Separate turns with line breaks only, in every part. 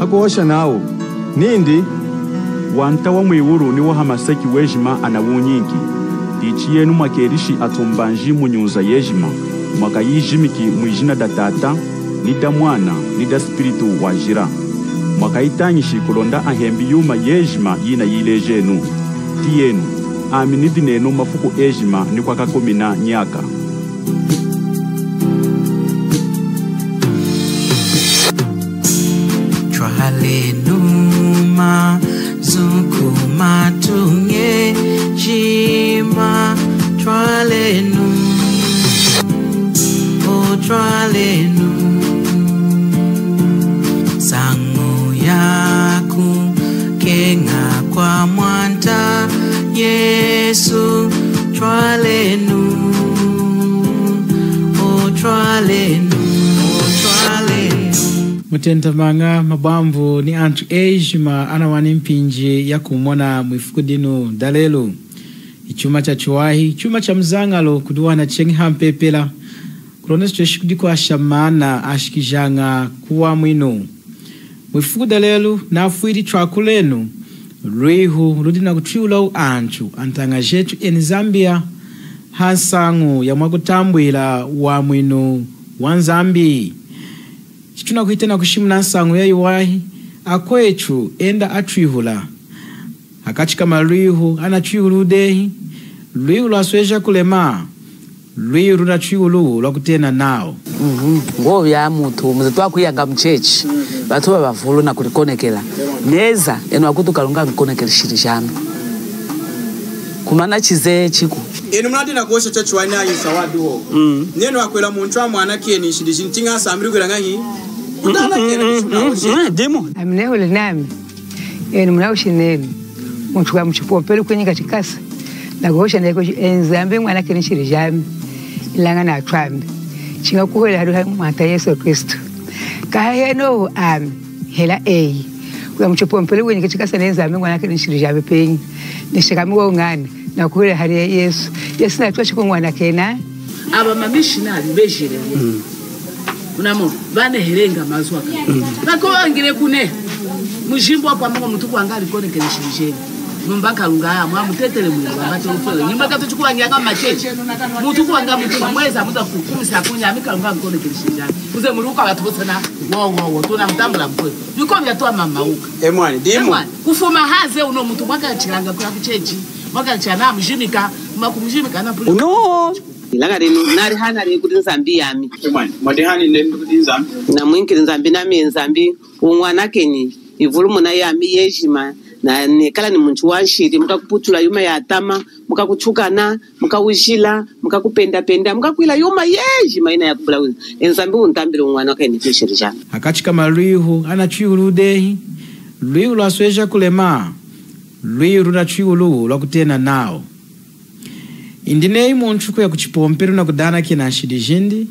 Hagosha nao. Nindi?
Wanta wa mwiwuru ni wa hamaseki wejima anawunyingi. Dichi yenu makerishi atombanji munyuza yejima. Mwaka yijimiki mwijina da tata, nida mwana, nida spiritu wajira. Mwaka itanyishi kulonda ahembi yuma yejima yina yilejenu. Tiyenu, aminidi nenu mafuku ejima ni kwa kakomina nyaka.
Tralenuma zukuma tunge jima tralenu o tralenu sangu yaku kenga kwa mwanta Yesu tralenu o tralenu
Mutentamanga mabamvu ni antu ejima anawani mpinje ya kumona mwifukudinu dalelo. Ichuma cha chuahi, ichuma cha mzangalo kuduwana chengi hampepela. Kuronesu cheshikudiku ashamana ashikijanga kuwa mwinu. Mwifuku dalelo na afuiri chwakulenu. Ruihu rudina kutriulau antu antanga jetu eni Zambia. Hansangu ya mwakutambwila wa mwinu wanzambi. Chituna kuhitena kushimuna nsangu ya yuwahi, akwechu enda atwihula. Hakachika maluihu, anatwihulu udehi, luihu lwasweja kulema, luihu na twihulu lwakutena nao.
Ngovi ya mutu, mzetu wa kuyanga mchechi, batuwa bavulu na kulikonekela. Neza, enu wakutu kalunga kukonekela shirishano. Kumana chize chiku.
Enu mnati na kuosha chachu wani ayi sawadu ho. Nenu wakwela munchwa mwana kieni shirishini tinga samiri kwela ngahi. Udana kieni kishuna
demo.
Amnehu linami. Enu mnaushi nenu. Munchwa mchupo pelu kwenye katikasa. Na kuosha na enzambi mwana kieni shirijami. Ilanga na atwambi. Chinga kuhole haduha mwata Yesu Kristo. Kaheno hela eyi. Kwa mchupo mpelu kwenye katikasa na enzambi mwana kieni shirijami pengi. Nishikamiwa ungani. Na kuhole hari Yesu. Yesu na tuwa chiku mwana kena.
Aba mamishinari bejire. Unamo bane herenga mazwaka. Bako wangire kune. Mujimbo hapa mungu mtuku wangari kone kene shirisheni. Mbaka lunga mwa mutetele mwili wabate ufele. Nyimbaka tuchuku wangianga macheche. Mtuku wanga mtuku mweza muda kukumisa kunya amika lunga kone kene shirisheni. Uze muruka watuposa na wow. Tuna mtambula mkwe. Yuko mjatoa mama uka.
Emwani, dimu.
Kufuma haze uno mtu mwaka chilanga kwa kuchechi. Mwaka chana mjimika. Mwakumjimika na puli.
Uno!
Ilaga rino nari hana ri kuti Nzambi yami.
Madehani nemu kuti Nzambi.
Na mwinki Nzambi nami Nzambi umwana keni ivulu muna yami yejima na nekala ni muntu wanshiri mukakuputula yuma ya atama mukakuchukana mukawishila mukakupenda mukakwila yuma yejima ina yakubula Nzambi untambira umwana keni kwishirisha.
Hakachika maluihu anatwihulu udehi, luihu lwasweja kulema, luihu na twihulu lwakutena nao. Indinei muntu kuya kuchipomperu na kudana kina shirijindi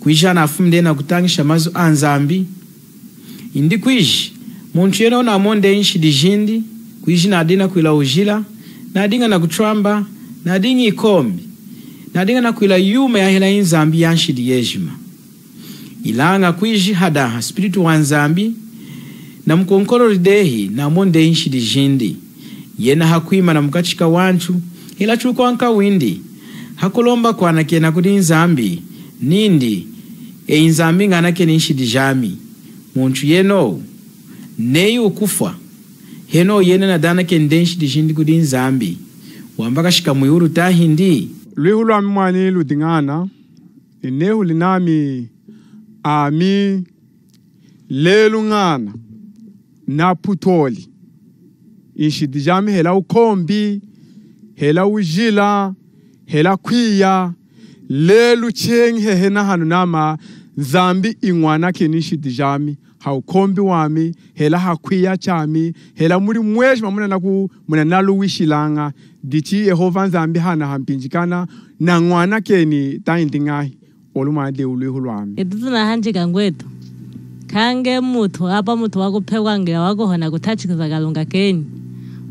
kuisha na afumde na kutangisha mazu anzambi. Indi kuishi muntu yena una amonde shirijindi kuishi na adina kuila ujila na adinga na kutramba na adingi ikombi na adinga na kuila yume ya hila inzambi ya nshidi yejima. Ilanga kuishi hadaha spiritu wanzambi na mkonkoro ridehi na amonde shirijindi yena hakuima na mkachika wanchu ila chuko anka windi hakulomba kwa nakena kudi Nzambi nindi Nzambi ngana keni nshidijami muntu yeno neyu ukufa heno yena na dana kende nshidijindi kudi Nzambi wambaka shika muyuru tahindi
Luihu lwa mwani ludingana inehu linami ami lelu ngana na putoli nshidijami hela ukombi hela ujila, hela kuya, lelu chengi hehena hanu nama Nzambi ingwana kenishi dijami, haukombi wami, hela hakuya chami, hela muri mweshi muna nalu wishilanga, dichi Yehova Nzambi hana hampinjikana, na ngwana keni taindingahi, oluma de uluihu lwami.
Edutuna hanjika ngwetu, kange mutu, hapa mutu wako pewa ngira wako hona kutachikiza galunga keni.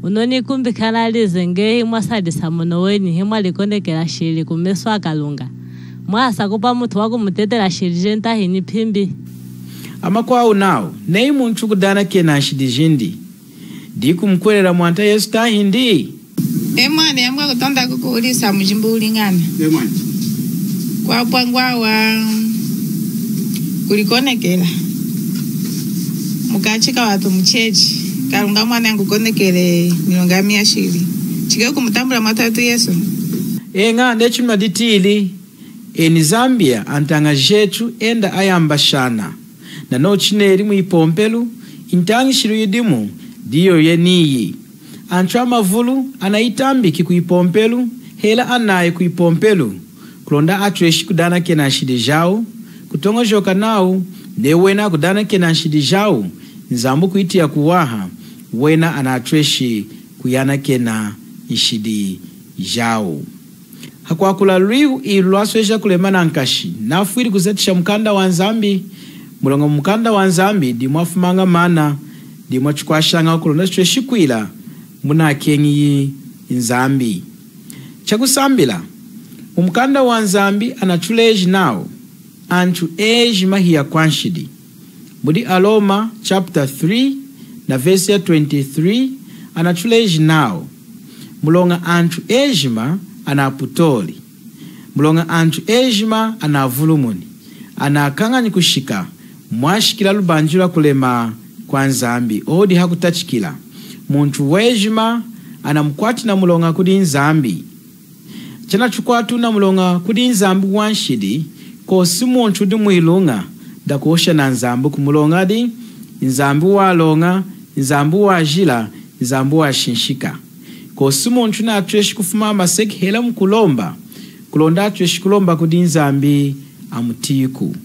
Unoni kumbi kanalize ngehi mwasadi samuno weni himwa likonekela shiri kumeswa kalunga. Mwasa kupa mutu wako mutete la shiri jenta hini pimbi.
amakwao nao nei muntu kudana kena nshidi jindi dikumkwelera mwanta Yesu tahindi
emwana yamwa kutonda kukuulisa mujimbo ulingana
emwana
kwa pangwawa kulikonekela mukachika watu mchechi kalunga mwana yangu konekele milonga 200 chike kumutambula mwatatu Yesu
enga ndechuma ditili eni Zambia antanga jetu enda ayambashana na no chineri muipompelu intangishiru yidimu diyo yeniyi antra mavulu anaitambiki kuipompelu hela anaye kuipompelu kulonda atreshi kudana kena nshidi jau kutongo joka nao ne wena kudana kena nshidi jau nzambu kuiti ya kuwaha wena anatreshi kuyana kena nshidi jau hakwakula liu ilwasweja kulemana nkashi nafuiri kuzetisha mkanda wa Nzambi mulongo mkanda wa Nzambi dimwafumanga mana dimwachukwashanga kulonda streshi kwila muna kengi Nzambi chakusambila umkanda wa Nzambi anachuleji nao antu eji mahia kwanshidi mudi Aloma chapter 3 na verse ya 23 anachuleji nao mulonga antu ejima anaputoli mulonga antu ejima anavulumuni anakanganyi kushika mwashikila lubanjula kulema kwa Nzambi odi hakutachikila muntu wejima anamkwati na mulonga kudi Nzambi chana chukwatu na mulonga kudi Nzambi wanshidi kosi muntu di muilunga da kuosha na Nzambi kumulonga di Nzambi walonga Nzambi wajila Nzambi washinshika kosi muntu na atreshi kufuma maseki hela mkulomba kulonda atreshi kulomba kudi Nzambi amutiku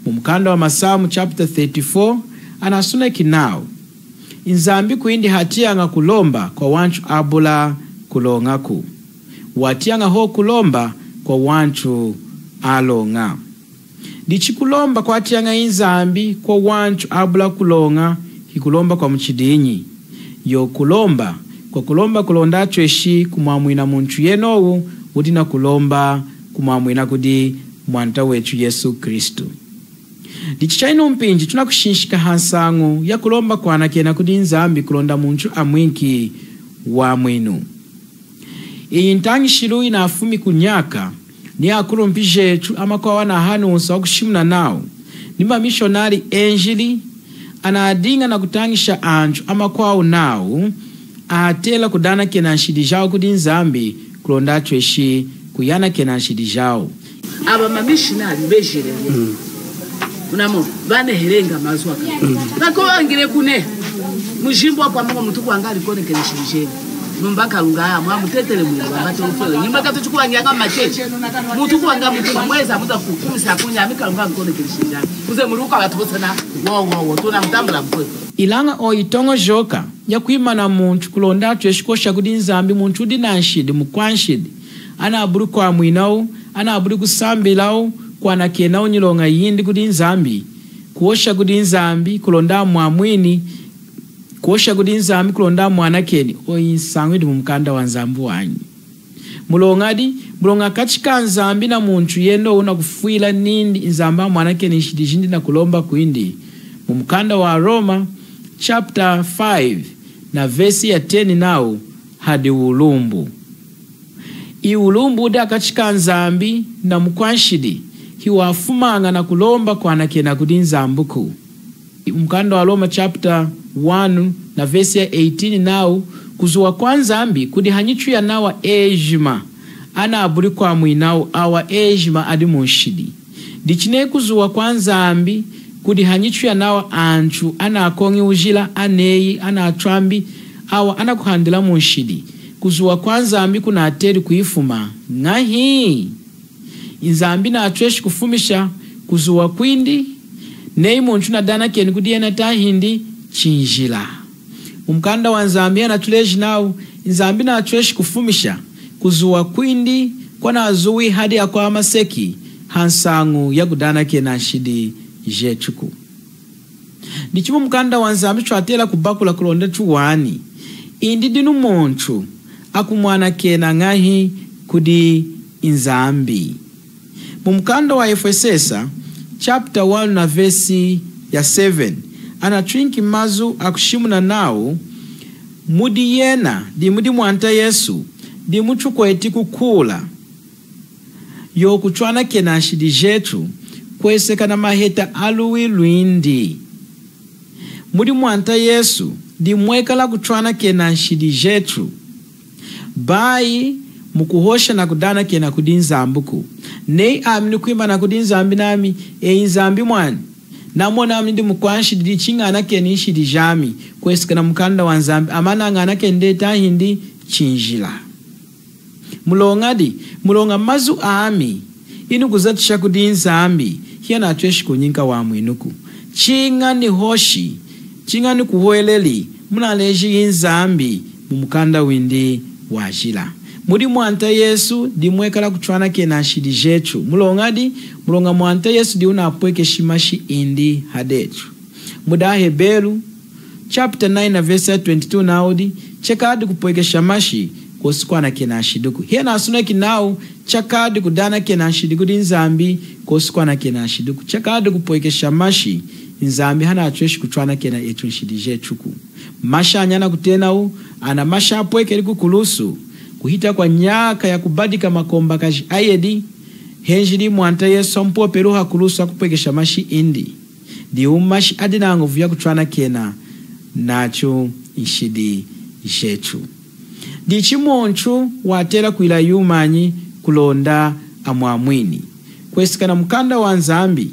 mumkanda wa Masamu chapter 34 anasuna kinao Nzambi kuindi hatianga kulomba kwa wanchu abula kulongaku watianga ho kulomba kwa wanchu alonga dichikulomba kwa atianga Nzambi kwa wanchu abula kulonga hikulomba kwa mchidinyi yo kulomba kwa kulomba kulonda atreshi kumwamwina muntu yenowu udina kulomba kumwamwina kudi mwanta wetu Yesu Kristu dichichaino mpinji tunakushinshika hansangu ya kulomba kwa anakena kudi Nzambi kulonda muntu amwinki wa mwinu iyi ntangishiru inafumi kunyaka ni akulu mpijetu ama kwa wana hanu usa wakushimuna nao nimba mishonari enjili anaadinga na kutangisha anju ama kwa unao atela kudana kena nshidi jao kudi Nzambi kulonda tweshi kuyana kena nshidi jao
aba mamishinari bejire unamo bane herenga mazwa bako wangire kune mujimbo kwa mungu mtu kwanga likone kenishije numbaka lunga mwa mutetele mu bato ufele nyimba kato chukua nyanga macheche mtu kwanga mtu mweza muda kukumisa kunya mika lunga likone kenishije kuze muruka watu bosana wo tuna mtambula mkwe
ilanga oitongo joka ya kuimana muntu kulonda tweshikosha kudi Nzambi muntu di nanshidi mukwanshidi ana aburu kwa mwinao ana aburu kusambilao kwa nakenao nyilonga yindi kudi Nzambi kuosha kudi Nzambi kulonda mwamwini kuosha kudi Nzambi kulonda mwanakeni oyinsangwidi mumkanda wa Nzambi wanyi mulonga kachika Nzambi na muntu yendo una kufuila nindi Nzamba mwanakeni nshidijindi na kulomba kuindi mumkanda wa Roma chapter 5 na verse ya 10 nao hadi ulumbu iulumbu da kachika Nzambi na mkwanshidi hiwafumanga na kulomba kwa anakena kudi Nzambuku mkanda wa Roma chapter 1 na verse ya 18 nao kuzuwa kwa Nzambi kudi hanyichu ya nawa ejima ana aburi kwa mwinao awa ejima adi munshidi dichine kuzuwa kwa Nzambi kudi hanyichu ya nawa anchu ana akongi ujila aneyi ana atrambi awa ana kuhandila munshidi kuzuwa kwa Nzambi kuna ateri kuifuma ngahi Nzambi na atreshi kufumisha kuzuwa kwindi nei muntu na dana keni kudiena tahindi chinjila umkanda wa Nzambi anatuleji nao Nzambi na atreshi kufumisha kuzuwa kwindi kwa na azuwi hadi ya kwa maseki hansangu ya kudana kena shidi jechuku ndichimu mkanda wa Nzambi chuatela kubakula kulonda chuwani indi dinu muntu akumwana kena ngahi kudi Nzambi mumkanda wa Efesesa chapter 1 na verse ya 7 anatwinki mazu akushimuna nao mudi yena di mudi mwanta Yesu di muchu kweti kukula yo kuchwana kena shidi jetu kweseka na maheta aluwi luindi mudi mwanta Yesu di mweka la kuchwana kena shidi jetu bai mukuhosha na kudana kena kudinzambuku nei amini kuimba na kudinzambi nami inzambi mwani namona amindi mukwanshi di chingana keni shidi jami kwesika na mkanda wanzambi amana ngana kende tahindi chinjila mulonga mazu ami inu kuzatisha kudinzambi hiya na atweshi kunyinka wa mwinuku chinga ni hoshi chinga ni kuhoeleli munaleji inzambi mumukanda windi wajila muri mwanta Yesu di mwekala kuchwana kena shidi jetu mulonga mwanta Yesu di unapweke shimashi indi hadetu muda Hebelu chapter 9 na verse 22 naudi chekadi kupweke shamashi kosikwana kena shiduku hiya na asuna kinao chakadi kudana kena shiduku di nzambi kosikwana kena shiduku chakadi kupweke shamashi nzambi hana atweshi kuchwana kena etu shidi jetuku masha anyana kutenau ana masha apweke liku kulusu kuhita kwa nyaka ya kubadika makomba kaji ayedi henjidi mwanta Yesu mpo peruha kulusu akupwekesha mashi indi di umashi adina nguvu ya kuchwana kena nacho ishidi jetu di chimonchu watela kuila yumanyi kulonda amwamwini kwesikana mkanda wa nzambi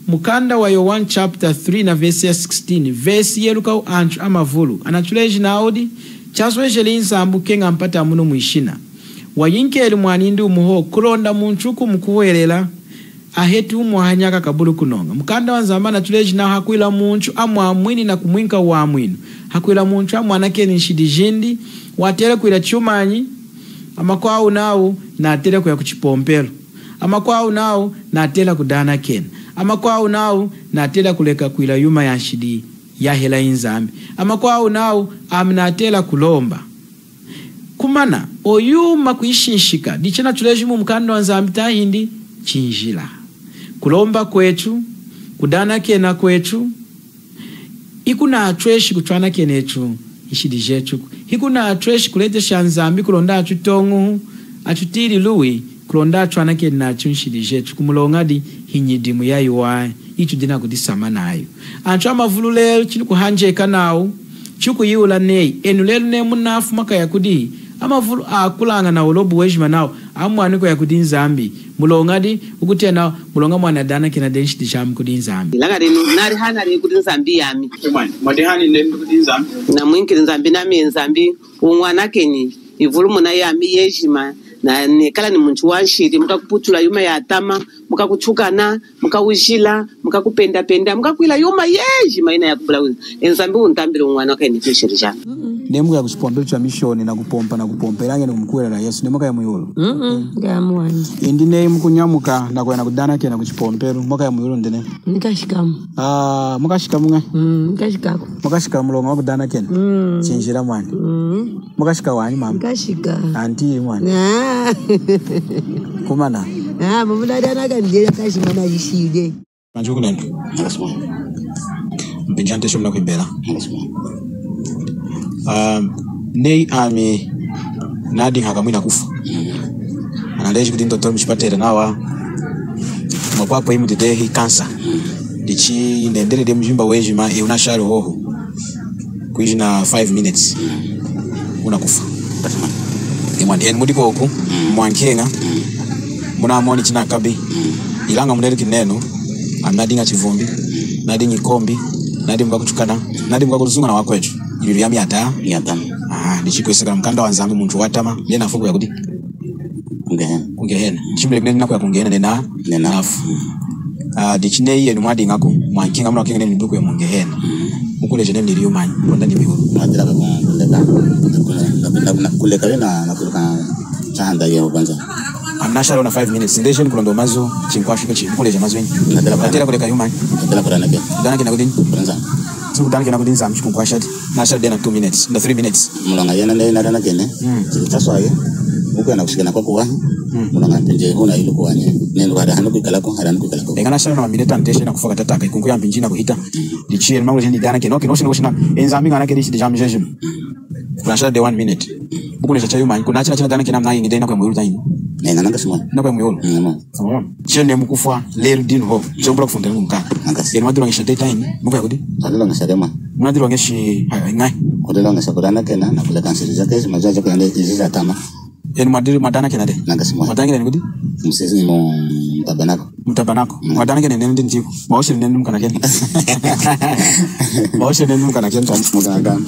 mukanda wa Yohana chapter 3 na verse 16 verse yeluka anchu amavulu anachuleji naudi chaswejeli nzambu kenga mpata muno mwishina wayinkeli mwanindi umuho kulonda munchuku mukuwelela ahetu umuhanyaka kabulu kunonga mukanda wa nzamba anachuleji na hakuila munchu amwamwini na kumwinka wa mwinu hakuila munchu amwanake ni shidi jindi watele kuila chumanyi amakwau nao na atele kuya kuchipompelo amakwau nao na atela kudana kena amakwau nao na atela kuleka kuila yuma ya shidi ya hela inzambi amakwau nao amnatela kulomba kumana oyuma kuishinshika dichana tulejimu mkanda wa nzambi tahindi chinjila kulomba kwetu kudana kena kwetu ikuna atweshi kuchwana kenetu ishidi jetu ikuna atweshi kulete shanzambi kulonda achutongu achutiri lui kulonda chwana kena chunshidi jetu kumulongadi hinyidimu ya yuwa itu dina kudisama nayo ancho amavulu lelo chini kuhanjeka nawo chuku yiula nei enu lelo ne munafu maka yakudi amavulu akulanga na ulobu wejima nawo amwaniko yakudi nzambi mulongadi ukutena mulonga mwana dana kina denshi disham kudi nzambi
langa rino nari hana re kudi nzambi yami
mwade hani ne kudi nzambi
na mwinki nzambi na mi nzambi umwana keni ivulu muna yami yejima na nekala ni muntu wanshiri mukakuputula yuma ya atama mukakuchukana mukawishila mukakupenda penda mukakwila yuma yeji maina ya kubula enzambi untambira umwana wakaini kishirija
nemu ya kuchipombele cha mishoni na kupompa ilange ni kumkuwela na Yesu nemu ya muyulu
ya muwani
indi nemu kunyamuka na kwa na kudana kena kuchipompelu mwaka ya muyulu ndine
nikashikamu
mukashikamu nga
nikashikaku
mukashika mulonga wa kudana kena chinjira mwani mukashika wani mama
nikashika
anti mwani kumana
mamuna dana kanjira kashimana yishide
manjuku nendo mpinjante shumna kuibela nei ami nadi hakamwina kufa analeji kuti ndoto mchipatera nawa mwapapo imu dedehi kansa dichi ndendele de mjimba wejima unashari hoho kuishi na 5 minutes unakufa imwani eni mudiko oku mwankenga muna amoni china kabi ilanga mundeli kineno amnadinga chivumbi nadingi kombi nadi mkakuchukana nadi mkakuzunga na wakwechu ili yami ata ndichikweseka mkanda wa nzambi muntu watama nena fuku ya kudi kungehena chimle kinene nako ya kungehena nena nafu dichine iye numadi ngako mwankinga muna kingene nduku ya mungehena mukule jene niliyo manyi wanda ni miuru
nadira kuleka na kuleka chahanda ye obanza
amnashara una 5 minutes ndeshen kulondo mazo chinkwashika chimukule jamazo wengi nadira kuleka yumani nadira kurana ke dana kina kudini banza Sudan kena kudin sam chukun kwashati na shade na 2 minutes na 3 minutes
mulanga yana ne na dana kene taswaye buku na kushikana kwa kwa mulonga nje huna ile kwa neno kada hanu kikala ko haranu kikala ko
engana shana mabine tanteshe na kufuka tataka ikungu ya mbinjina kuhita dichie mangu jindi dana kenoke no shina enzambi ngana kedi dijam jeje kuna de 1 minute buku ne chachayu man kuna chacha dana kenam na yingi dena kwa mwiru taini
nena nanga simwa
na kwa mwiru chene mukufa lero din ho jombra kufunda ngumka yen maduro ngisha daytime muko yakudi
tadelo ngasema
maduro ngishi ngai
odelo ngasakudana kena na kula kanseri zake majaja kwa ndege hizi za tama
yen maduro madana kena de
nanga simwa
madana kena ngudi
msezi mo mtabanako
madana kena nene ndinti mawoshe nene mukana kena mawoshe nene mukana kena
mukana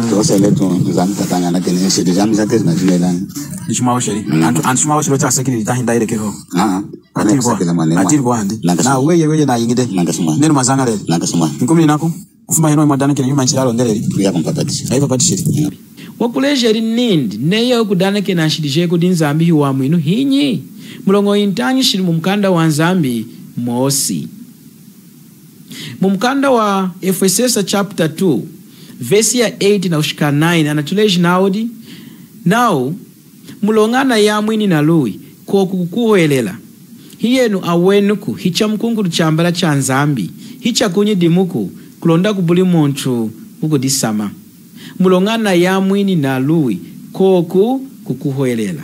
tose leto nzamta tanga na kena shidi jam zake zinajinela
nishimawoshe antu mawoshe lota sakiri tahinda ile kero atirwa andi na weye na yingide nene mazanga le ngomni nako kufuma hino madana kena yuma nchilalo ndeleri
ya kumpapatisha
aiva patishiri
wakulejeri nindi neyo kudana kena shidije kudi nzambi hiwa mwinu hinyi mulongo intanyi shiri mumkanda wa nzambi mosi mumkanda wa Efesesa chapter 2 verse ya 8 na ushika 9 anatuleji naudi nao mulongana ya mwini na lui kwa kukuhuelela hiyenu awenuku hicha mkunguru chambala cha nzambi hicha kunyi dimuku kulonda kubuli muntu ukudisama mulongana ya mwini na lui koku kukuhuelela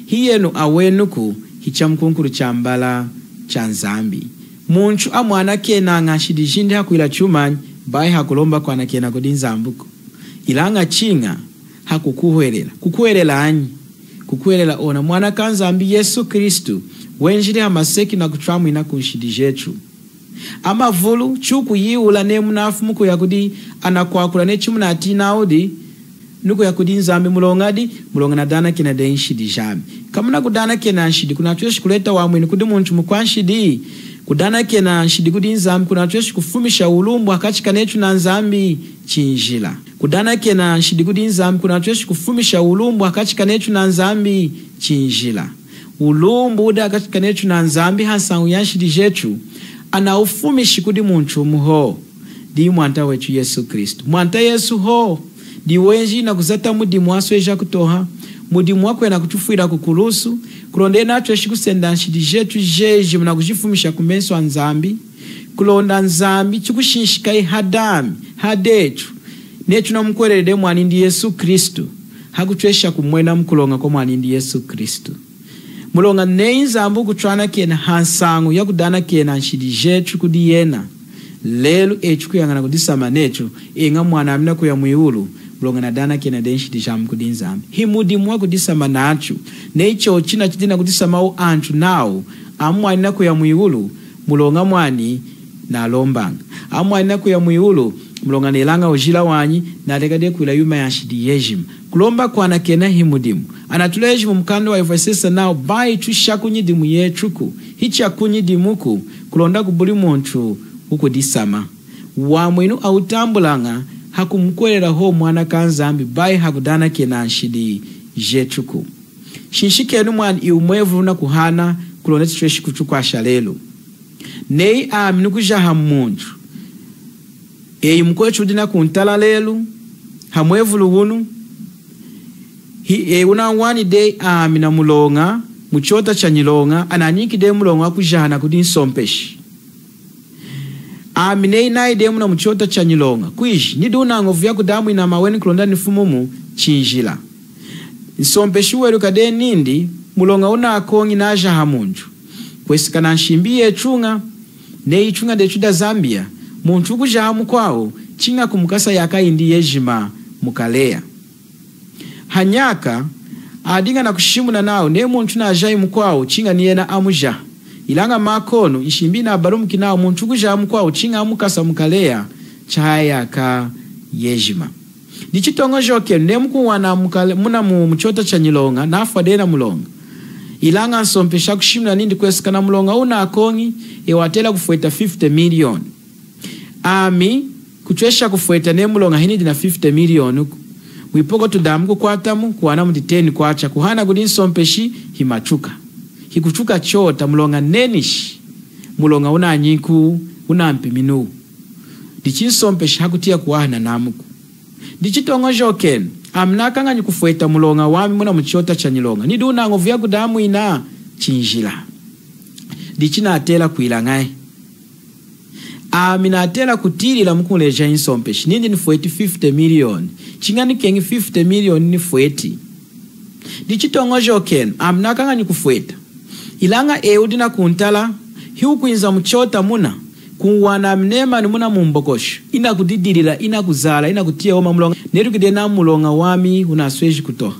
hiyenu awenuku hicha mkunkuru chambala cha nzambi munchu amwana kena ngashidishinde hakuila chumanyi bai hakulomba kwa nakena kudi nzambuko ilanga chinga kukuhelela anyi kukuhelela ona mwana kanzambi Yesu Kristu wenjiri hamaseki na kutramu ina kunshidijechu ama vulu chuku yiula ne munafu muku yakudi anakwakula ne chumu na atina udi nuko yakudi nzambi mulongana dana kena denshidi jami kama na kudana kena nshidi kuna tuweshi kuleta wamwini kudi munchu mkwanshidi kudana kena nshidi kudi nzambi kuna tuweshi kufumisha ulumbu hakachika nechu na nzambi chinjila kudana kena nshidi kudi nzambi kuna tuweshi kufumisha ulumbu hakachika nechu na nzambi chinjila ulumbu uda hakachika nechu na nzambi hansangu yanshidi jechu ana ufumishi kudi munchu muho di mwanta wechu Yesu Kristu mwanta Yesu ho di wenji na kuzata mudimu asweja kutoha mudimu wako na kutufuira kukulusu kulonde na tweshi kusenda nshidi jetu jeje mna kujifumisha kumenso wa nzambi kulonda nzambi chukushinshikai hadami hadechu nechu na mkwerede mwanindi Yesu Kristu hakutwesha kumwena mkulonga kwa mwanindi Yesu Kristu mulonga nzambu kutwana kena hansangu ya kudana kena nshidi jetu kudiyena lelu echu kuyangana kudisama nechu inga mwana amina kuya mwiulu mulonga na dana kena denshi dishamu kudinzambi himudi mwa kudisama nachu neicho china chidina kudisama u anchu nao amwani na kuya mwiulu mulonga mwani na lombanga amwani na kuya mwiulu mulonga nilanga ujila wanyi na legade kuila yuma ya shidi yejim kulomba kwa na kena himudimu anatulejimu mkando wa Efesesa nao bai chusha kunyidimu yechuku hicha kunyidimuku kulonda kubuli monchu huku disama wa mwinu autambulanga hakumkwelera ho mwana kanzambi bai hakudana kena nshidi jechuku shinshikenu mwani iumwevu na kuhana kulonda chweshi kuchuku ashalelo nei aminu kujaha mmunchu mkwechu dina kuntala lelu hamwevu luhunu una wani de amina mulonga muchota chanyilonga ananyiki de mulonga kujana kudin sompeshi amine na ide muna muchota chanyilonga kuishi niduna ngovu kudamu ina maweni kulonda nifumumu chinjila sompeshi weru kade nindi mulonga una akongi na aja hamunju kwesikana nshimbi yechunga ne ichunga de chuda Zambia muntu kujahamu kwao chinga kumukasa yaka indi yejima mukalea hanyaka adinga na kushimuna nao ne muntu na ajai mkwao chinga niyena amuja ilanga makono ishimbi na barumu kinao muntu kujahamu kwao chinga amukasa mukalea chaya ka yejima dichitongo joke ne mkuwana muna mchota chanyilonga na afadena mulonga ilanga nsompesha kushimuna nindi kwesikana mulonga una akongi watela kufueta 50 million ami kuchwesha kufueta ne mulonga hini dina 50 million wipoko tudamu kukwatamu kuwana muti 10 kwacha kuhana kudin sompeshi himachuka hikuchuka chota mulonga nenish mulonga una anyiku una mpiminu dichin sompeshi hakutia kuwana namuku dichitongo joken amnakanga nyikufueta mulonga wami muna muchota cha nilonga nidu nango vya kudamu ina chinjila dichina atela kuilangai amina atela kutilila mkuleja insompeshi nindi nifueti 50 million chingani kengi 50 million nifueti dichitongo joken amnakanga nyikufueta ilanga eudina kuntala hiu kuinza mchota muna kuwana mnema ni muna mumbokosho ina kudidilila ina kuzala ina kutia oma mulonga neru kidena mulonga wami unasweji kutoha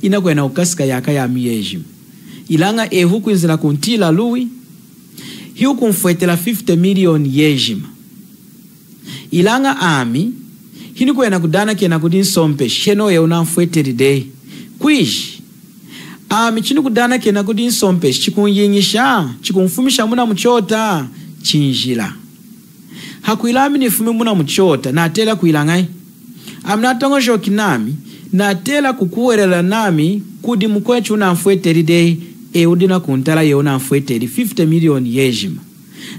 ina kwena ukasika yaka ya miyeji ilanga ehu kuinzila kuntila lui hiu kumfuetela 50 million yejima ilanga ami hini kwena kudana kena kudin sompe sheno ya unamfueteli day kuishi ami chini kudana kena kudin sompe chikunyinyisha chikunfumisha muna mchota chinjila hakuilami nifumi muna mchota na atela kuilangai amnatongo joki nami na atela kukuwerela nami kudi mkwechu unamfueteli day udina kuntala ye unamfueteli 50 million yejima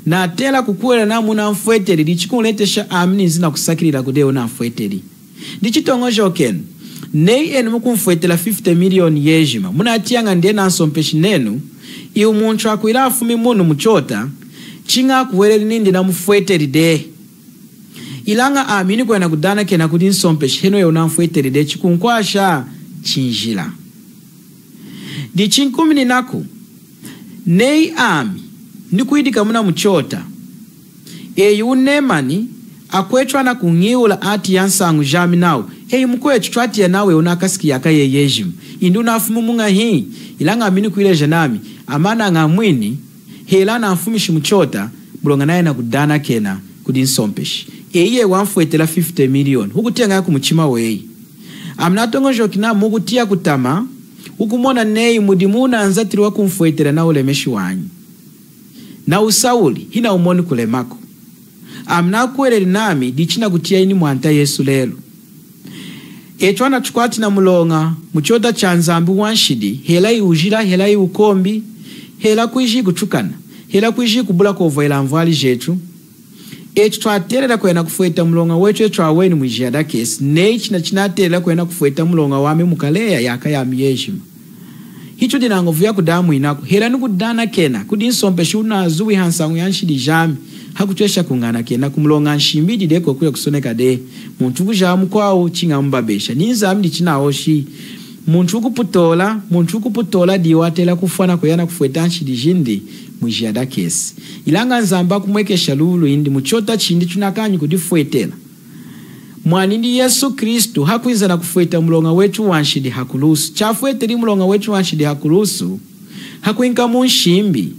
na atela kukuwerela nami unamfueteli dichikunletesha amini zina kusakilila kude unamfueteli dichitongo joken nei enu mukumfuetela 50 million yejima muna atianga ndena nsompeshi nenu iu muntu akuila afumi munu mchota chinga kuwereli nindi na mfueteli de ilanga amini kwena kudana kena kudi nsompeshi heno ya unamfueteli de chikunkwasha chinjila di chinkumini naku nei ami nikuidika muna mchota eyu unemani akwechwa na kungiula ati yansangu jami nao mkwechu chwati ya nawe unakasiki yaka ye yejim indu nafumu munga hii ilanga amini kuileja nami amana ngamwini ilana afumishi mchota mulonga naye na kudana kena kudi nsompeshi iye wanfuetela 50 million hukutia nga kumuchima wei amnatongo jokina mukutia kutama hukumona nei mudimuna anzatiri wa kumfuetela na ulemeshi wanyu na usauli hina umoni kulemako amnakueleli nami dichina kutia ini mwanta Yesu lelo echwana chukwati na mulonga mchota chanzambi wanshidi hela ujila hela ukombi hela kuishi kuchukana hela kuishi kubula kovoela mvali jetu echi twatelela kwena kufueta mulonga wetu etwa weni mwijada kesi nechi na chinatelela kwena kufueta mulonga wame mukaleya yaka ya miyejima hicho dinangovuya kudamu inaku hela nukudana kena kudi nsompeshi unazuwi hansangu yanshidi jami hakuchesha kungana kena kumulonga nshimidi deko kuya kusoneka de muntu kujamu kwao chinga mbabesha ninza amdi china oshi muntu kuputola diwatela kufana kuyana kufueta nshidi jindi mwijada kesi ilanga nzamba kumwekesha lulu indi muchota chindi chunakanyi kudifuetela mwanindi Yesu Kristu hakuiza na kufueta mulonga wetu wanshidi hakulusu chafueteli mulonga wetu wanshidi hakulusu hakuinka munshimbi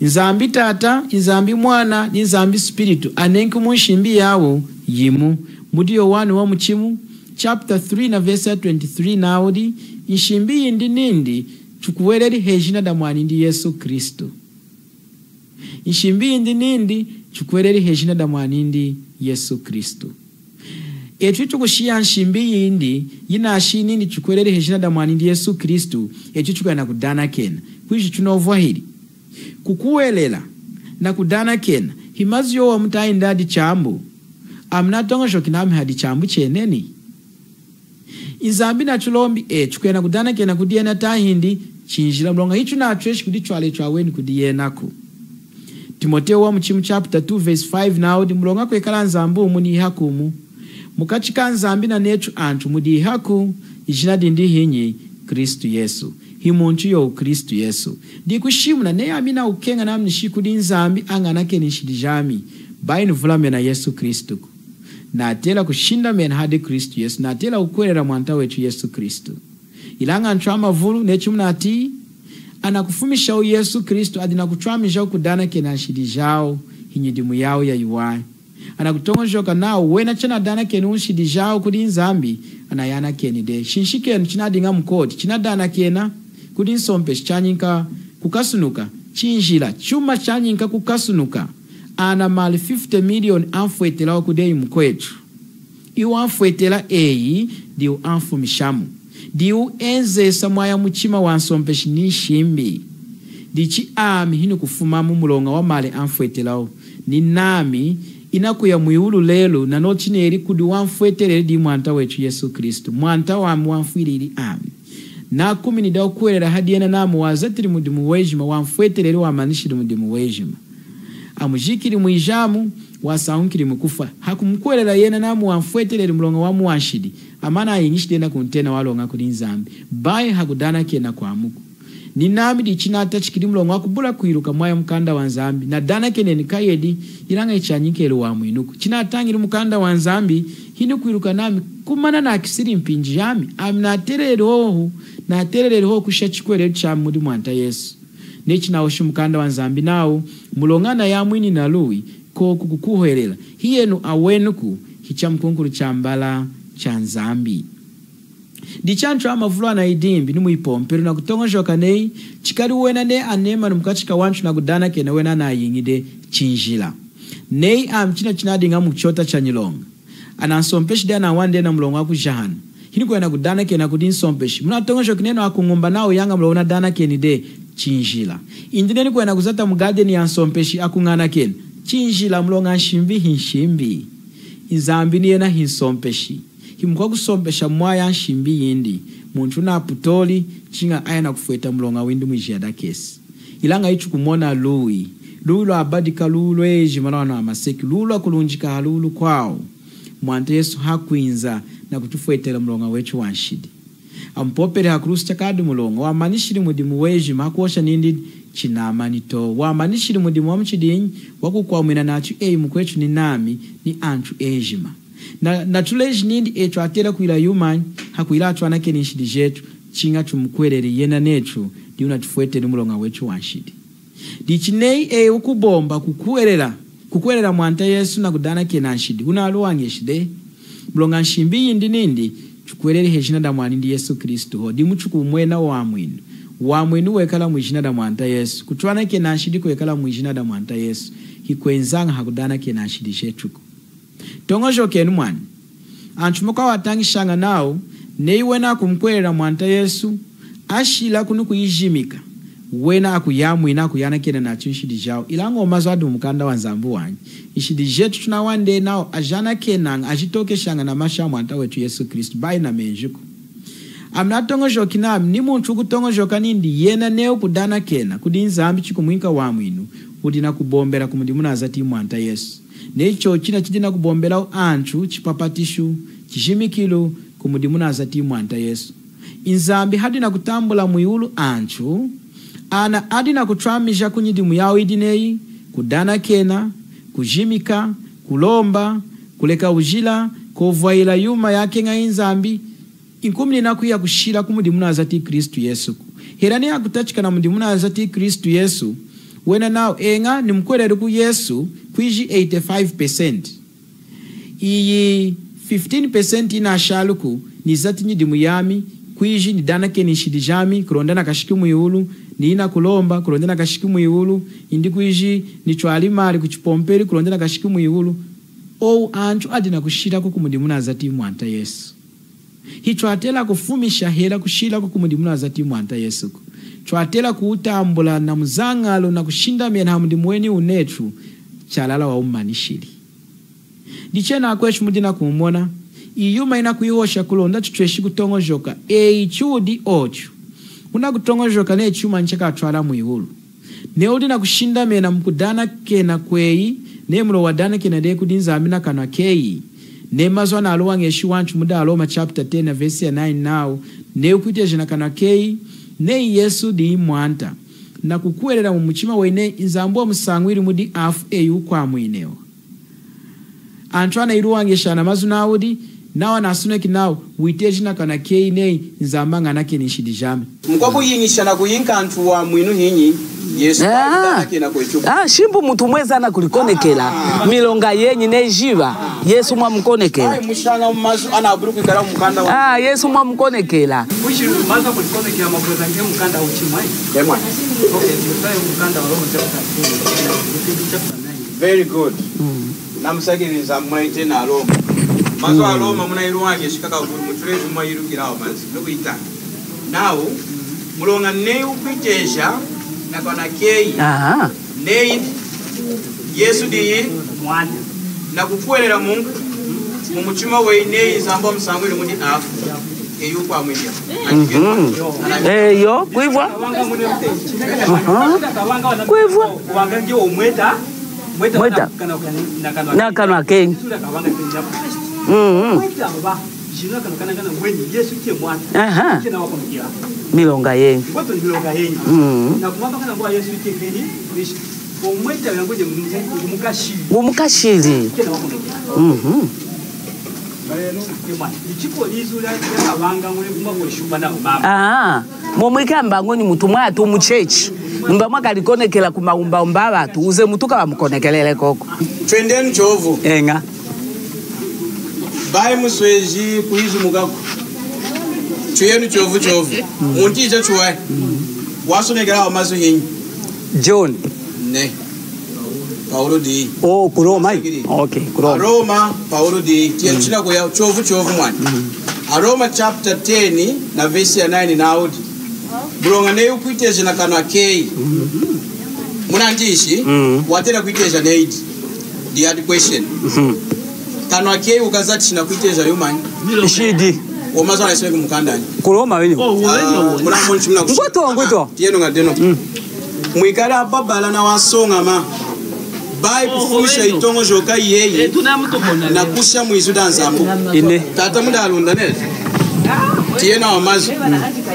nzambi tata nzambi mwana nzambi spiritu anenki munshimbi yawo yimu mudiyo wanu wa muchimu chapter 3 na verse 23 naudi nshimbi yindi nindi chukuwereli hejina da mwanindi Yesu Kristu nshimbi yindi nindi chukuwereli hejina da mwanindi Yesu Kristu etu chukushia nshimbi yindi yina nindi chukuwereli hejina da mwanindi Yesu Kristu etu chukwana kudana kena kwishi chunovwa hili kukuwelela na kudana kena himazi yo wa mutayi ndadi chambu amnatonga shokinami hadi chambu cheneni inzambi na chulombi chukwena kudana kena kudiena tahindi chinjila mlonga hichu na atreshi kudichwale chwaweni kudiyenako Timoteo wa mchimu chapter 2 verse 5 naudi mlonga kwekala nzambu muni hakumu mukachika nzambi na nechu antu mudi haku ijina dindi hinyi Kristu Yesu himuntu yo Kristu Yesu dikushimu na neya amina ukenga na mnishiku di nzambi anganake nishidijami baini vulame na Yesu Kristu na atela kushinda mena hadi Kristu Yesu na atela ukwelera mwanta wetu Yesu Kristu ilanga nchwama vulu nechumna ati anakufumisha u Yesu Kristu adina kuchwamisha u kudana kena nshidijao hinyidimu yao ya yuwai anakutonga joka nao wena chana dana kena unshidijao kudi nzambi anayana keni de shinshikenu china dinga mkodi china dana kena kudi nsompeshi chanyinka kukasunuka chinjila chuma chanyinka kukasunuka ana mali 50 million anfuetela wakudei mkwetu iwa anfuetela eyi diu anfumishamu diu enze samwaya muchima wa nsompeshi nishimbi dichi ami hinu kufumamu mulonga wa mali anfuetela ni nami inakuya mwihulu lelo na nochine eri kudi wamfueterere di mwanta wetu Yesu Kristo mwanta wamu wamfuiriri ami na kumi ni dao kuerera hadiena namu wazatiri mudimu wejima wamfueterere wamanishiri mudimu wejima amujikiri mwijamu wasaunkiri mukufa hakumkuerera yena namu wamfueterere mlonga wamu wanshidi amana ayingishidena kuntena walonga kuri nzambi bae hakudana kena kwa muku ni nami di chinata chikiri mlongo wakubula kuiruka mwaya mkanda wanzambi na dana kene ni kayedi ilanga ichanyikelu wa mwinuku chinatangiri mkanda wanzambi hinu kuiruka nami kumana na akisiri mpinji yami amna terere ho kusha chikwere cha mudi mwanta Yesu nechi na oshu mkanda wanzambi nao mulongana ya mwini na lui ko kukukuherela hiyenu awenuku hicha mkunkuru chambala cha nzambi dichancho amavulwa na idimbi ni muipompero na kutongojoka nei chikari wena ne anema numkachika wanchu na kudana kena wena na yingide chinjila nei amchina chinadinga mchota chanyilonga anansompeshi dana wande na mlongo waku jahana hini kwena kudana kena kudin sompeshi muna tongojoka neno akungomba nao yanga mlongo na dana keni de chinjila indineni kwena kuzata mgadeni ya nsompeshi akungana kena chinjila mlongo nshimbi hinshimbi inzambi ni yena hinsompeshi himukwa kusompesha mwaya nshimbi yindi muntu na putoli chinga aya na kufueta mlonga windi mwijada kesi ilanga ichu kumona lui lo abadika lulu ejimana wana amaseki lulu akulunjika halulu kwao mwante Yesu hakuinza na kutufuetela mlonga wechu wanshidi ampopere hakurusi chakadi mlonga wamanishiri mudimu wejima hakuosha nindi chinamanito wamanishiri mudimu wa mchidinyi wakukwa mwina nachu mkwechu ni nami ni antu ejima na tuleji nindi echo atera kuila yumani hakuila atuana keni nshidi jetu chinga chumkwereri yena nechu diuna tufuete ni mulonga wechu wanshidi dichinei ukubomba kukuerera mwanta Yesu na kudana kena nshidi una aluwange shide mulonga nshimbi yindi nindi chukwereri hejina da mwanindi Yesu Kristo ho dimuchuku mwena wa mwenu wekala mwijina da mwanta Yesu kutuana kena nshidi kwekala mwijina da mwanta Yesu hikwenzanga hakudana kena nshidi jechuku tongojo kenu mwani anchumuka watangishanga nao neiwena kumkwerera mwanta Yesu ashila kunu kuyijimika wena akuyamu ina kuyana kena na chinshidi jao ilango mazwadu mkanda wanzambu wanyi ishidi jetu tunawande nao ajana kena ajitoke shanga na masha mwanta wetu Yesu Kristo bai na menjuku amna tongojo kinam ni muntu kutongojo kanindi yena neo kudana kena kudinzambi chikumwinka wa mwinu udina kubombera kumudimuna azati mwanta Yesu necho china chidina kubombela anchu chipapatishu chishimikilo kumudimuna azati mwanta Yesu inzambi hadina kutambula muyulu anchu ana adina kutramisha kunyidimu yao idinei kudana kena kujimika kulomba kuleka ujila kovwaila yuma yake nga inzambi inkumni nakuya kushira kumudimuna azati Kristu Yesu herani akutachika na mudimuna azati Kristu Yesu wena nao enga ni mkwerere ku Yesu kuiji 85% iyi 15% ina shaluku ni zati nyidimu yami kuiji ni dana ke ni shidijami kurondana kashikimu yulu ni ina kulomba kurondana kashikimu yulu indi kuiji ni chwali mari kuchipomperi kurondana kashikimu yulu ou anchu adina kushira ko kumudimuna zati mwanta Yesu hicho atela kufumisha hela kushira ko kumudimuna zati mwanta Yesu chwatela kuutambula na muzangalo na kushinda mena hamundi mweni unetu chalala wa umanishiri dichena akwechu mudina kumona iyuma ina kuiosha kulonda tutweshi kutongojoka chudi ochu una kutongojoka ne chuma nchaka atwala muihulu ne udina kushinda mena mkudana kena kwei ne mlo wadana kena de kudinza amina kana kei ne mazwana aluwangeshi wanchu muda aloma chapter 10 verse 9 now ne ukuite jina kana kei ne Yesu di mwanta na kukuerera mu muchima wene inzambwa musangwiri mudi afu kwa mwinewa antwana iruwangesha na mazuna awudi nawa nasuneki nao witejina kana kei nei nzambanga nake nishidijame
mkwabo yingisha na kuyinka antu wa mwinu hinyi Yesu na kwechuku
shimbu mutu mweza na kulikonekela milonga yenyi nejiva Yesu mwa mkonekela
mushanga mazu ana abruku ikara mukanda wa
Yesu mwa mkonekela
mushiru mazu kulikonekela mabreza nke mukanda uchimai emwa mukanda wa roho very good namusagiriza mwaite na Roma mazu a Roma munairuwange shikaka buri muturezi mwayirukira aho mazi no kuita nawo mulonga ne ukwitesha nakona kei nei Yesu di mwanda na kukuelera Mungu mu mutima weine izamba omusango eri mudi afu eyo kwa mwindia
eyo kuivwa kuivwa
wangange omweta
mweta na kanwa kenyi milonga yenyu umukashiri momwika mbangoni mutu mwatu muchechi mba mwakalikonekela kumaumbaumba abatu uze mutuka bamukonekelele koko
twendeni chovu
enga
bai musweji kuizu mugako tuyenu chovu muntije chuwai wasonekela amazu hinyi
John
ne Paulo di
kuroma okay kuroma
Roma Paulo di tiachina kwa chovu mwani Roma chapter 10 na verse ya 9 na audi bulonga ne ukwiteje na kanwa kei munandishi watera kwiteja need the other question kanwa kei ukazati na kwiteja yumani
ishidi
omazana isweke mukandani
kuroma wenyo
muna monchi muna
ngoto
tieno ngadeno mwikala babala na wasonga ma bai kufusha itongo joka yeye na kusha mwizu danzambo
ine
tata mudalunda ne tiena wamazu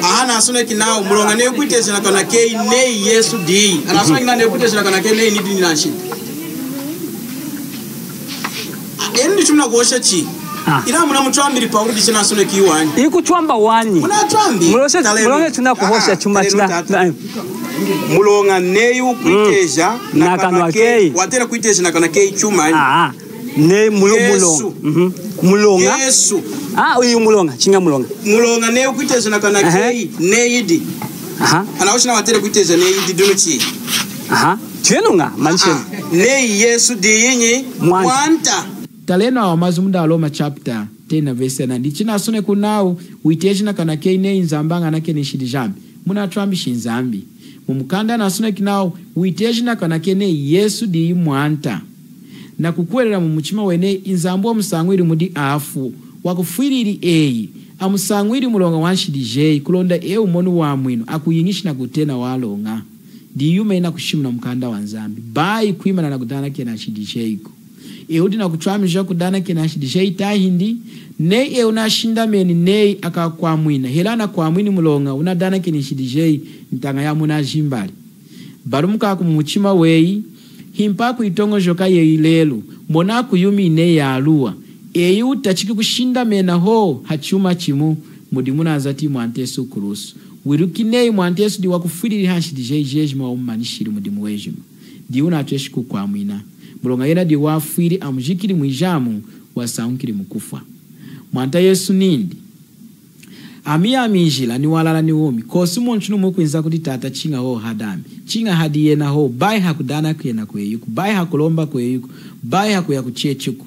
ahana asone kinao mulonga ne kwiteza na kana kei ne Yesu di anasona kina ne kwiteza na kana kei ne nidi nanshi endi chumna kuosha chi ila muna mutwambiri Paulo di china asone kiwani
ikuchwamba wani
muna twambi
mulonga tuna kuhosha chuma china
mulonga ne kwiteza na kana kei watera kwiteza na kana kei chuma
ne mulonga mulonga
Yesu
uyu mulonga chinga mulonga
ne kwiteza na kana kei ne yidi anaoshina watera kwiteza ne yidi dunuchi
tyenunga manchen
ne Yesu di yinyi mwanta
talena wa mazumunda Roma chapter 10 na verse 9 ndichina asone kunao uiteje na kana kei ne inzambanga nake ni shidijambi muna twambi shinzambi mumukanda na asone kinao uiteje na kana kei ne Yesu di mwanta na kukwelera mu muchima wene inzambo omusangwiri mudi afu wakufwiriri eyi amusangwiri mulonga wanshidije kulonda umonu wa mwino akuyingishi na kutena walonga di yume ina kushimuna mukanda wa nzambi bai kuimana na kudana kena shidije iko udi na kutwamisha kudana kena shidije itahindi ne unashinda meni ne akakwa mwina helana kwa mwini mulonga unadana kena shidije ntanga ya muna jimbali barumuka kumuchima weyi himpa kuitongo joka yeilelu mona kuyumi ne ya alua eyu tachiki kushinda mena ho hachuma chimu mudimuna azati mwantesu kurusu wirukine mwantesu di wakufiriri hanshidi jejejima wa umanishiri mudimu wejima di unatweshiku kwa mwina mulonga yena di wafiri amujikiri mwijamu wasaunkiri mkufa mwanta Yesu nindi amia minjila ni walala ni womi kosi monchunu mukwinza kuti tata chinga ho hadami chinga hadi yena ho bai hakudana kuyena kweyuku bai hakulomba kweyuku bai hakuya kuchechuku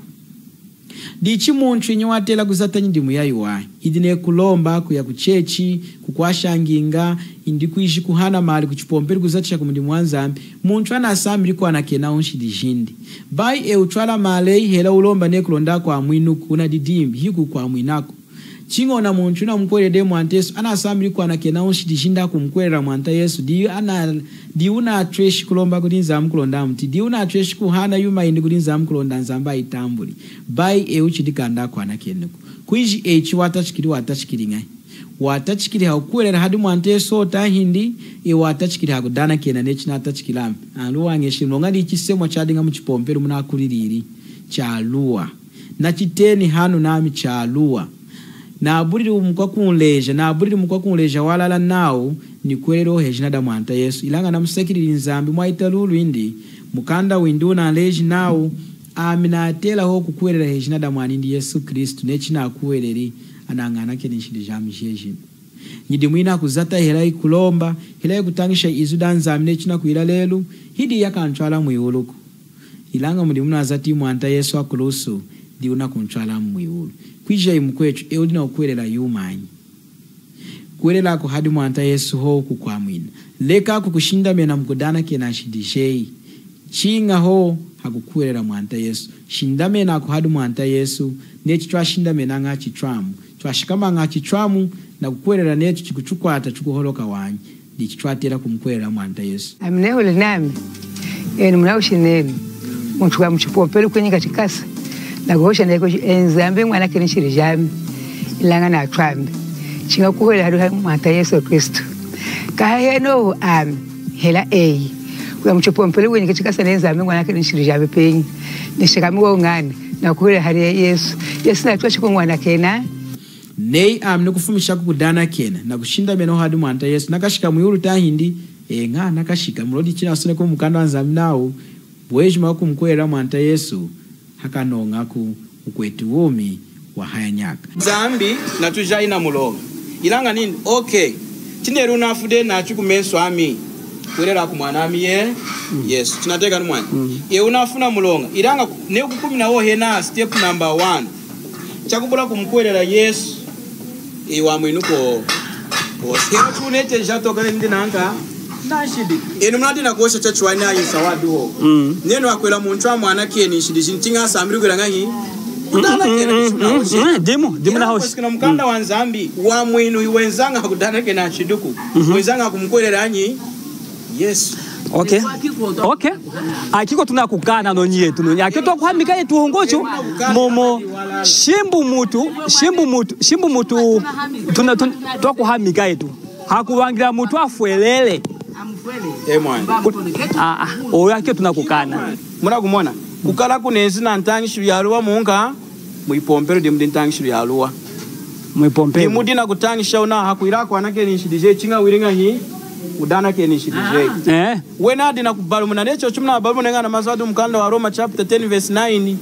dichi muntu inyuatela kuzatanya ndimu yayuwahi idine kulomba kuya kuchechi kukwashanginga indi kuishi kuhana mali kuchipomperi kuzatisha kumundimu wanzambi muntu anasambiri kwa nakena unshidi jindi bai utwala malei hela ulomba ne kulonda kwa mwinuku una didimbi hiku kwa mwinako chingo na muntu na mkwelede mwantesu anasambiri kwa nakena unshidi jinda kumkwelera mwanta Yesu di una atreshi kulomba kutinza mkulonda mti di una atreshi kuhana yuma indi kutinza mkulonda nzamba itambuli bai uchidikanda kwa nakenuku kuiji echi watachikiri ngai watachikiri haukwelera hadi mwantesu otahindi watachikiri hakudana kena nechina atachikirami aluwa ngeshimlonga di chisemwa chadinga mchipomperu muna kuliriri chaluwa na chiteni hanu nami chaluwa na aburiri mukwa kunleja walala nao ni kwelero hejinada mwanta Yesu ilanga na musekiriri nzambi mwaitalulu indi mukanda winduna leji nao amina atela ho kukwelera hejinada mwanindi Yesu Kristu nechina akuweleri anangana kene nshidi jamu jeji nyidi mwina kuzata helai kulomba helai kutangisha izuda nzambi nechina kuila lelu hidi yakanchwala mwiuluku ilanga mudi muna azati mwanta Yesu akulusu di una kunchwala mwiulu kwija imukwechu eudina ukwelera yumanyi kwelera ko hadi mwanta Yesu ho kukwamwina leka kukushinda mena mkudana kena shidishei chinga ho hakukuwerera mwanta Yesu shindame na kuhadu mwanta Yesu nechi twashindame na ngachi twamu twashikama ngachi twamu na kukuwerera nechi chikuchukwata chikuholoka wanyi ndichi twatera kumkuwerera mwanta Yesu
amneho linami mnao shineni muntu wa mchipompelu kwenye katikasa na kuhosha ndeko enzambe mwana kene shirijami ilanga na twambe chinga kuhwela hadu mwanta Yesu Kristo kaheno hela kwa mchipompelu kwenye katikasa nenzambe mwana kene shirijami penyi nishikami wa ungani na kuhwela hadu Yesu na tuwa chiko mwana kena
nei nikufumisha kukudana kena na kushinda meno hadu mwanta Yesu nakashika muyuru tahindi nga nakashika mulodi china sone ko mukanda wanzambi nawo bwejima kumkwera mwanta Yesu hakanonga ku ukwetu womi wa haya nyaka
zambi na tujaina mulonga ilanga nini okay tineru nafude na chukumeso ami kurera ku mwana ami Yesu tunateka ni mwana unafuna mulonga ilanga ne kukumi na wo hena step number 1 chakubula kumkwerera Yesu wa mwinuko osema tunete jato kale ndinanga nashidi mnadi na kuosha chachu wana yisawadu ho neno akwela muntu wa mwana keni shidi jintinga samiri kwela ngi udana kena
demo na house
kuna mkanda wa nzambi wa mwinu iwenzanga kudana kena shiduku wenzanga kumkwelera anyi Yesu
okay akiko tunakukana no nyetu no akito kuhamika yetu hongocho momo shimbu mutu tunakuhamika yetu hakuwangira mutu afwelele oyo akio tunakukana
muna kumona kukala kunezi na ntangishiru yaluwa munga muipompero dimudi ntangishiru yaluwa
muipompero
dimudi na kutangisha una hakuirako anake nishidije chinga wiringa hii udana ke nishidije wena dina kubalu muna necho chumna balu muna na mazadu mkanda wa Roma chapter 10 verse 9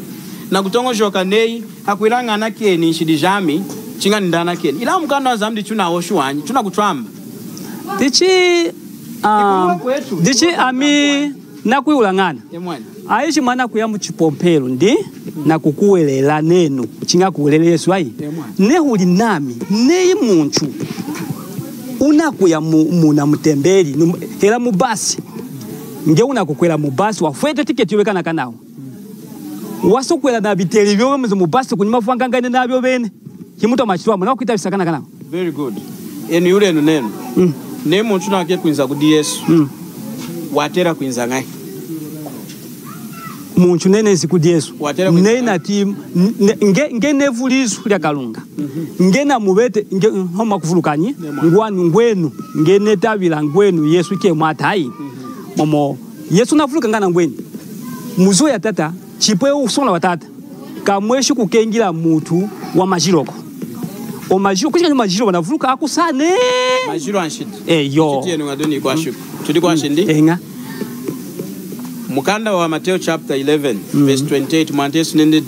na kutongojoka nei hakuiranga anake nishidijami chinga ndana ke ila mkanda wa zamdi chuna oshuwanyi chuna kutwamba
dichi ami nakuyulangana aishi mwana kuya muchipompelo ndi na kukuwelela neno chinga kuwelela Yesu ai nehuli nami nei muntu unakuya muna mutembeli hela mubasi nge unakukwela mubasi wafwete tiketi yowekana kanawo wasokwela na biteli byo mu mubasi kunyuma fangangane nabyo bene kimuto machitwa muna kuita bisakana kanawo
very good yule neno ne muntu nake kwinza kudi Yesu watera kwinza ngai
muntu nene sikudi Yesu nena ti nge nevulizo lya kalunga nge na mubete nge homa kuvulukanyi ngwanu ngwenu nge netabila ngwenu Yesu ke mwatai momo Yesu navuluka ngana ngwenu muzo ya tata chipwe usona watata kamweshi kukengira mutu wa majiroko o majiro kushika majiro banavuluka akusane
majiro anshidi
yo
tiyenu ngadoni kwa shuku tudi kwa shindi
enga
mukanda wa Mateo chapter 11 verse 28 Mateus nended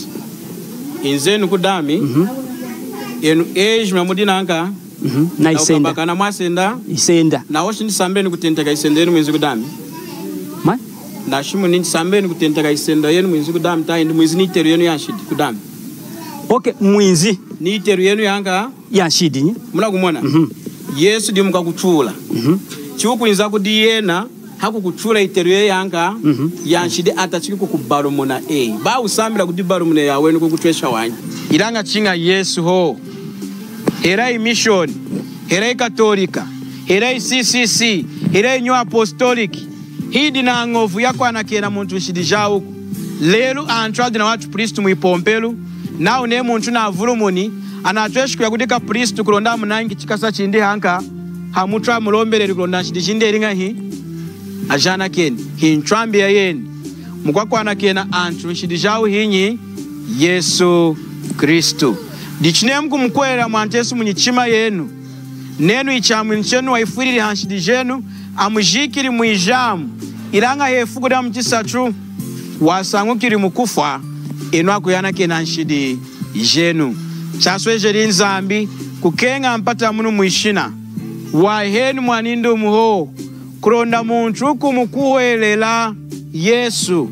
inzenu kudami enu mudina anka
na isenda
kana mwasenda
isenda
na woshi nisambeni kutenteka isendenu mwezi kudami na shimu nisambeni kutenteka isenda yenu mwezi kudami ta ndi mwezi niteru yenu yanshidi kudami
okay mwezi
niteru yenu yanga
yanshidi
muna kumona Yesu ndi mukakuchula chiukwinza kudiyena hakukuchula iteru yanga yanshidi atachiki kukubalo muna ba usamira kudibalo muna yawe nikukutwesha wanyi ilanga chinga Yesu ho Herai mission, herai katolika, herai CCC, herai new apostolic. Hidi na ngovu yako anakena muntu shidija huku. Lelu antraldi na watu pristu muipompelu. Na une muntu na avulumuni. Anatweshu kuyakudika pristu kulonda munangi chikasa chindi hanka. Hamutra mulombele kulonda shidijinde ilinga hii. Ajana keni. Hii ntrambi ya yeni. Mkwako anakena antru shidija hinyi. Yesu Kristu. Dichine mkwera mwantesu mnyichima yenu. Nenu ichamu nchenu waifuriri hanshidi jenu. Amujikiri muijamu. Ilanga hefugura mchisatu. Wasangukiri mukufa. Inwa kuyana kena hanshidi jenu. Chaswe jeri nzambi. Kukenga mpata munu muishina. Wahenu mwanindu muho. Kuronda muntu kumukuwelela Yesu.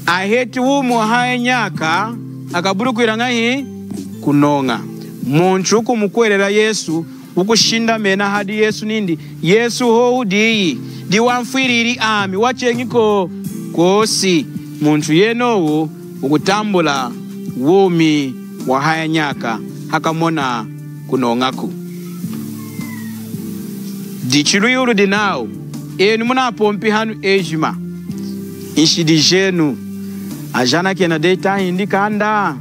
Aheti umu hae nyaka. Akaburu kuiranga hii. Kunonga muntu kumukwelera Yesu ukushinda mena hadi Yesu nindi Yesu ho udiyi di wamfiriri ami wachengiko kosi muntu yenowu ukutambula wumi wa haya nyaka hakamona kunongaku. Dichiluyulu dinao enu muna pompi hanu ejima inshidi jenu ajana kena deta hindi kanda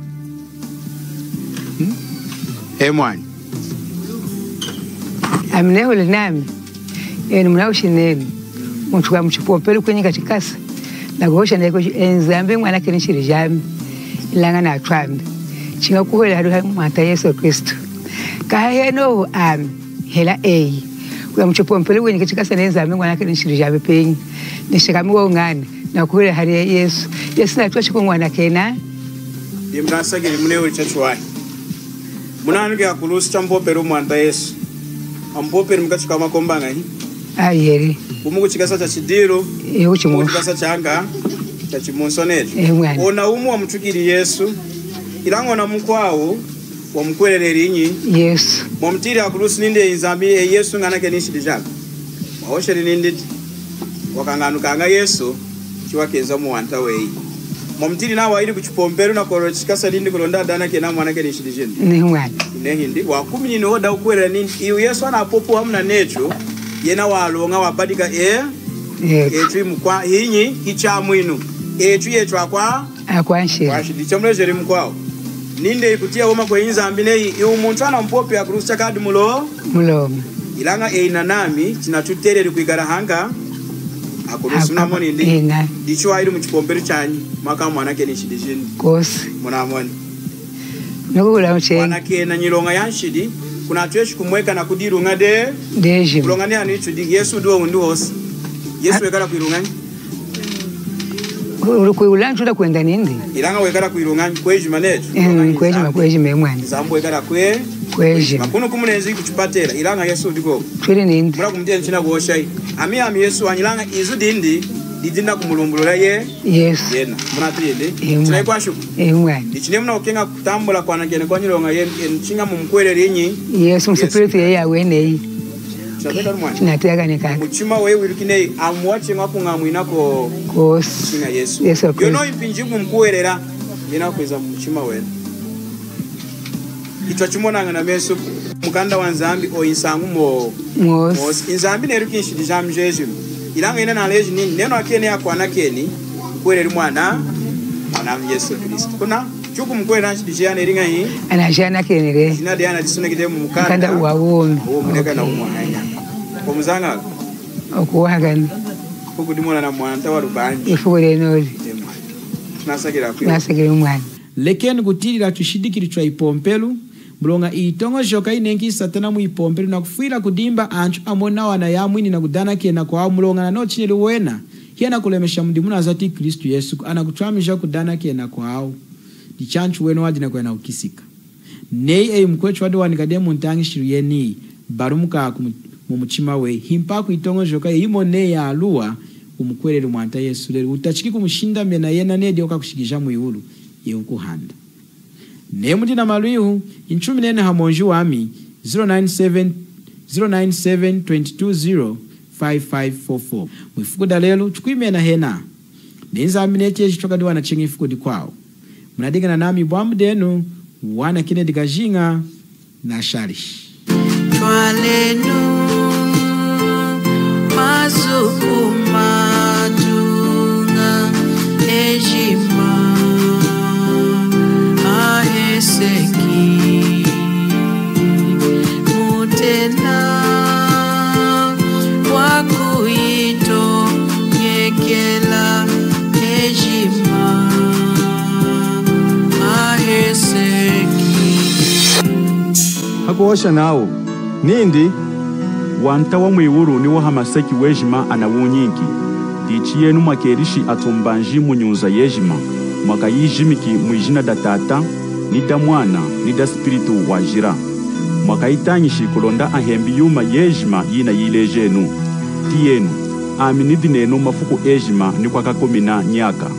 mwani
amneho linami enu mnaushineni muntu wa mchipompelu kwenye katikasa na kuhosha na enzambe mwana kene shiri jami ilanga na atwambe chinga kuhole hadu mata Yesu Kristo kaheno hela kwa mchipompelu kwenye katikasa na enzambe mwana kene shiri jami penyi nishikamiwa ungani na kuhole hadu Yesu na tuwa chiko mwana kena
imrasa gili mune uli chachuwai muna anuke akulusi champopelu mwana Yesu ampopelu mkachika makombanga hii
ayere
umuku chikasa cha chidiro chikasa changa cha chimonsonejo ona umu wa mtukiri Yesu ilango na mkwawo wa mkwelele rinyi
Yesu
mwamtiri akulusi ninde inzambi Yesu ngana kenishi dijaga waoshe ninditi wakanganu kanga Yesu chiwa keza muwanta wei mwamtiri na waili kuchipombelu na koro chikasa nindi kulonda dana kena mwana kenishi dijeni nehindi wakumi nini hoda ukwele nindi iyo Yesu wana popo hamna necho yena walonga wabadika etu imukwa hinyi hichamwinu etu yetu
akwanshi
dichamlejeri mkwao ninde ikutia woma kwa inzambi neyi iu muntu ana mpopi ya kurusi chakadi muloma ilanga eina nami chinatutereri kuigara hanga akurusi unamoni ndi dichua ili mchipomberi chanyi maka mwana keni shidishini
kosi
munamoni
nukula mchengi
wana kena nyilonga yanshidi kuna tuweshi kumweka na kudirunga
deji
kulongani hanu itu di Yesu duwa undu hosi Yesu wekala kuirungani
kuiulanchu uda kuenda nindi
ilanga wekala kuirungani kweji manetu
kweji memwani
zambu wekala kweji makunu kumunezi kuchupatela ilanga Yesu diko
twele nindi
mula kumtia nchina kuoshai ami Yesu wanyilanga izu dindi didinda kumulumbulula
Yesu
yena muna tuyende china kwa shuku ichine muna ukenga kutambula kwa nakene kwa nyilonga nchinga mumkwele rinyi
Yesu msipiritu ya wene chinatega nekaka
muchima wewe wirukinei amwache ngakunga mwinako
kosi
Yesu yono impinjimu mkuwerera ina kweza muchima wewe itwa chimona ngana meso mukanda wanzambi o insangu mos inzambi nerukinshi dijam Jesu ilanga ina na leji nini neno akene yakwana keni mkwereri mwana Yesu Kristo kuna chuku mkwera nchi dijana ringa hii
anajana kenere
sina diana disuna kitemu
mukanda uwawumi
muneka na umwanya kwa mzanga
okuwagani
huku dimona na mwanta wa rubanji
ifure noli nasagira umwana
lekeni kutirira tushidikiri twa ipompelu mulonga itongo shoka inengi satana mu ipompelu na kufuira kudimba anchu amona wana ya mwini na kudana kena kwa mulonga na no chineli wena hiena kulemesha mdimuna zati Kristu Yesu anakutwamisha kudana kena kwa dichanchu weno wadi na kwena ukisika nei mkwechu wadi wanikade muntangi shiriyeni barumuka mumuchima we himpa kuitongo shoka imo nei ya alua umukwereri mwanta Yesu lero utachiki kumushinda mena yena nedi okakushikisha muihulu yeukuhanda nemuti na maluihu inchumi nene hamonju wami 09722055544 mwifuku dalelo chukuimena hena nenza amineche chitokadi wana chengi ifuku di kwao mnadigana nami bwamu denu wana kine digajinga na sharish
twalenu mazukuma tunga ejima aheseki mutena wakuito nyekela ejima aheseki
hakuosha nao nindi wanta wa mwiwuru ni wahamaseki wejima anawunyingi dichi yenu makerishi atombanji munyunza yejima mwaka yijimiki mwijina da tata ni da mwana ni da spiritu wajira mwaka itanyishi kulonda ahembi yuma yejima yina yilejenu ti yenu aminidi nenu mafuku ejima ni kwa kakomina nyaka